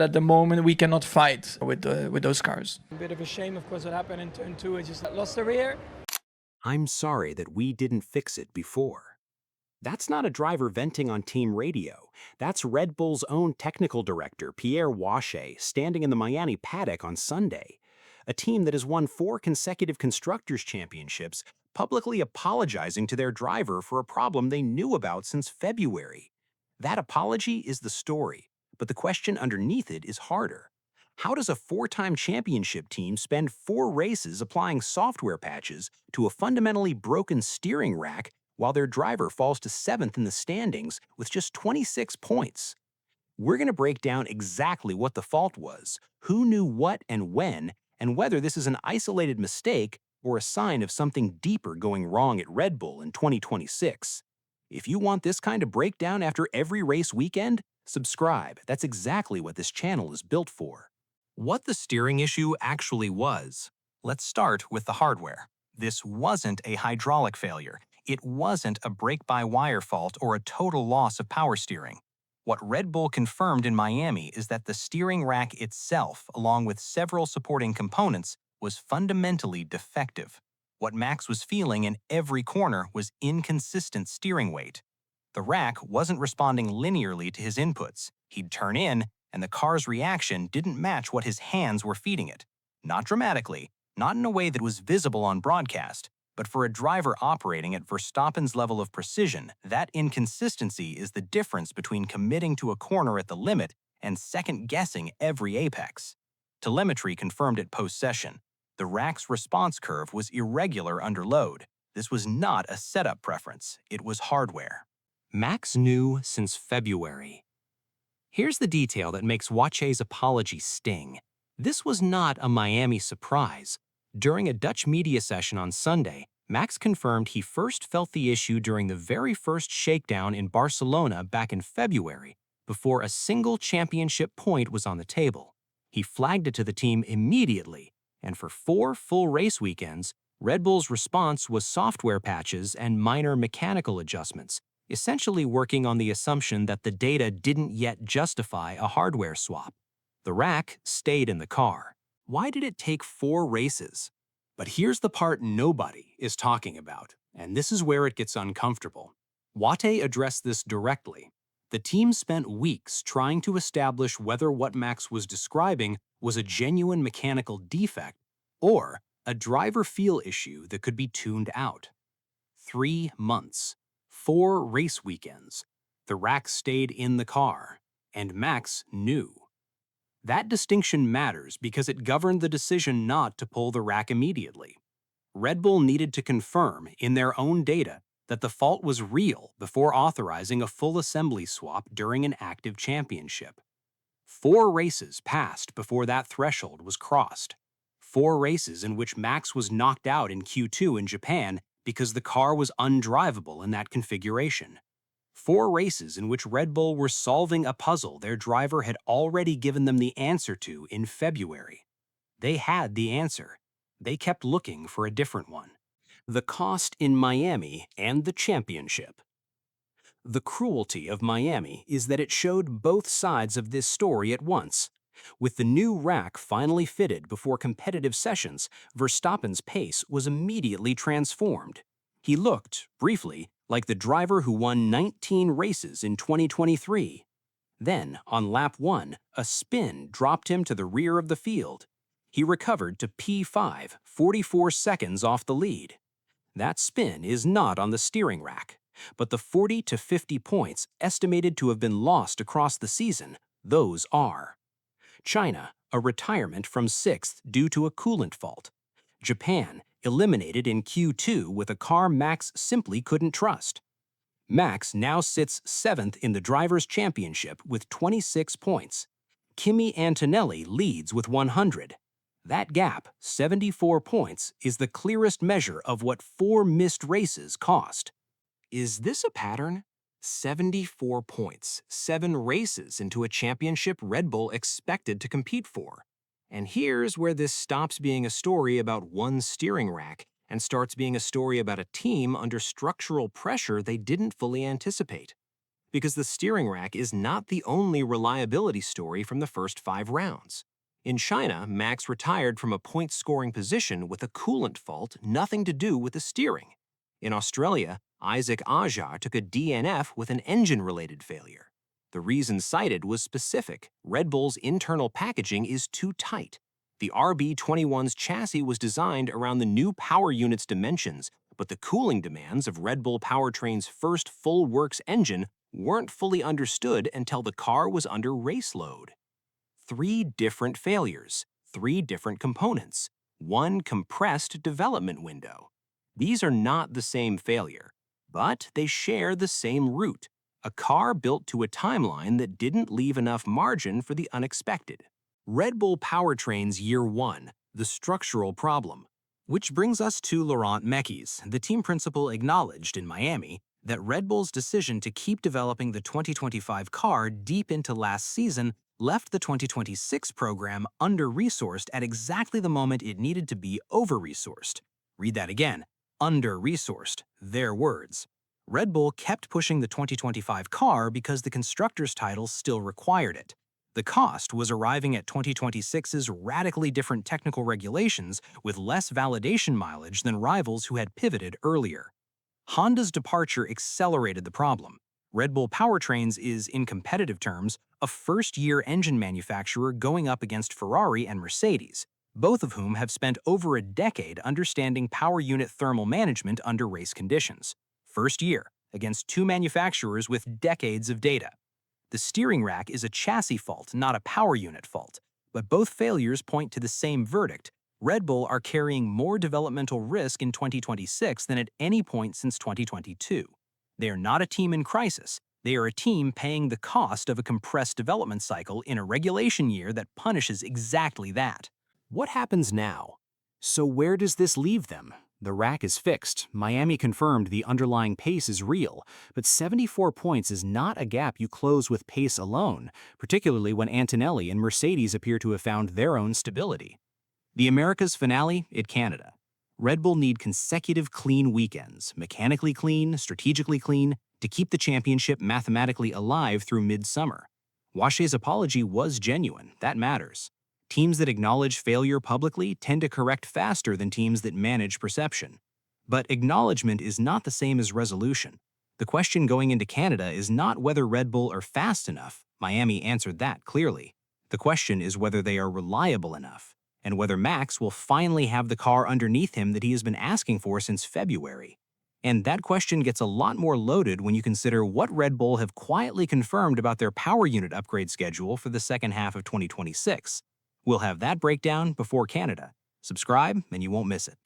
At the moment, we cannot fight with those cars. A bit of a shame, of course, what happened in turn 2. I just lost the rear. I'm sorry that we didn't fix it before. That's not a driver venting on team radio. That's Red Bull's own technical director, Pierre Wache, standing in the Miami paddock on Sunday. A team that has won 4 consecutive Constructors' Championships, publicly apologizing to their driver for a problem they knew about since February. That apology is the story, but the question underneath it is harder. How does a 4-time championship team spend 4 races applying software patches to a fundamentally broken steering rack while their driver falls to 7th in the standings with just 26 points? We're going to break down exactly what the fault was, who knew what and when, and whether this is an isolated mistake or a sign of something deeper going wrong at Red Bull in 2026. If you want this kind of breakdown after every race weekend, subscribe. That's exactly what this channel is built for. What the steering issue actually was. Let's start with the hardware. This wasn't a hydraulic failure. It wasn't a brake-by-wire fault or a total loss of power steering. What Red Bull confirmed in Miami is that the steering rack itself, along with several supporting components, was fundamentally defective. What Max was feeling in every corner was inconsistent steering weight. The rack wasn't responding linearly to his inputs. He'd turn in, and the car's reaction didn't match what his hands were feeding it. Not dramatically, not in a way that was visible on broadcast, but for a driver operating at Verstappen's level of precision, that inconsistency is the difference between committing to a corner at the limit and second-guessing every apex. Telemetry confirmed it post-session. The rack's response curve was irregular under load. This was not a setup preference, it was hardware. Max knew since February. Here's the detail that makes Wache's apology sting. This was not a Miami surprise. During a Dutch media session on Sunday, Max confirmed he first felt the issue during the very first shakedown in Barcelona back in February, before a single championship point was on the table. He flagged it to the team immediately, and for 4 full race weekends, Red Bull's response was software patches and minor mechanical adjustments, essentially working on the assumption that the data didn't yet justify a hardware swap. The rack stayed in the car. Why did it take 4 races? But here's the part nobody is talking about, and this is where it gets uncomfortable. Wache addressed this directly. The team spent weeks trying to establish whether what Max was describing was a genuine mechanical defect or a driver feel issue that could be tuned out. 3 months, 4 race weekends. The rack stayed in the car, and Max knew. That distinction matters because it governed the decision not to pull the rack immediately. Red Bull needed to confirm, in their own data, that the fault was real before authorizing a full assembly swap during an active championship. 4 races passed before that threshold was crossed. 4 races in which Max was knocked out in Q2 in Japan because the car was undrivable in that configuration. 4 races in which Red Bull were solving a puzzle their driver had already given them the answer to in February. They had the answer. They kept looking for a different one. The cost in Miami and the championship. The cruelty of Miami is that it showed both sides of this story at once. With the new rack finally fitted before competitive sessions, Verstappen's pace was immediately transformed. He looked, briefly, like the driver who won 19 races in 2023. Then, on lap 1, a spin dropped him to the rear of the field. He recovered to P5, 44 seconds off the lead. That spin is not on the steering rack, but the 40 to 50 points estimated to have been lost across the season, those are. China, a retirement from 6th due to a coolant fault. Japan, eliminated in Q2 with a car Max simply couldn't trust. Max now sits 7th in the Drivers' Championship with 26 points. Kimi Antonelli leads with 100. That gap, 74 points, is the clearest measure of what 4 missed races cost. Is this a pattern? 74 points, 7 races into a championship Red Bull expected to compete for. And here's where this stops being a story about one steering rack and starts being a story about a team under structural pressure they didn't fully anticipate. Because the steering rack is not the only reliability story from the first 5 rounds. In China, Max retired from a point-scoring position with a coolant fault nothing to do with the steering. In Australia, Isaac Ajar took a DNF with an engine-related failure. The reason cited was specific. Red Bull's internal packaging is too tight. The RB21's chassis was designed around the new power unit's dimensions, but the cooling demands of Red Bull Powertrain's first full-works engine weren't fully understood until the car was under race load. 3 different failures, 3 different components, 1 compressed development window. These are not the same failure, but they share the same root, a car built to a timeline that didn't leave enough margin for the unexpected. Red Bull Powertrain's Year 1, the structural problem. Which brings us to Laurent Mekies, the team principal acknowledged in Miami that Red Bull's decision to keep developing the 2025 car deep into last season left the 2026 program under-resourced at exactly the moment it needed to be over-resourced. Read that again, under-resourced, their words. Red Bull kept pushing the 2025 car because the constructor's title still required it. The cost was arriving at 2026's radically different technical regulations with less validation mileage than rivals who had pivoted earlier. Honda's departure accelerated the problem. Red Bull Powertrains is, in competitive terms, a first-year engine manufacturer going up against Ferrari and Mercedes, both of whom have spent over a decade understanding power unit thermal management under race conditions. First year, against 2 manufacturers with decades of data. The steering rack is a chassis fault, not a power unit fault, but both failures point to the same verdict. Red Bull are carrying more developmental risk in 2026 than at any point since 2022. They are not a team in crisis. They are a team paying the cost of a compressed development cycle in a regulation year that punishes exactly that. What happens now? So where does this leave them? The rack is fixed. Miami confirmed the underlying pace is real, but 74 points is not a gap you close with pace alone, particularly when Antonelli and Mercedes appear to have found their own stability. The Americas finale at Canada. Red Bull need consecutive clean weekends, mechanically clean, strategically clean, to keep the championship mathematically alive through mid-summer. Washay's apology was genuine, that matters. Teams that acknowledge failure publicly tend to correct faster than teams that manage perception. But acknowledgement is not the same as resolution. The question going into Canada is not whether Red Bull are fast enough. Miami answered that clearly. The question is whether they are reliable enough, and whether Max will finally have the car underneath him that he has been asking for since February. And that question gets a lot more loaded when you consider what Red Bull have quietly confirmed about their power unit upgrade schedule for the second half of 2026. We'll have that breakdown before Canada. Subscribe and you won't miss it.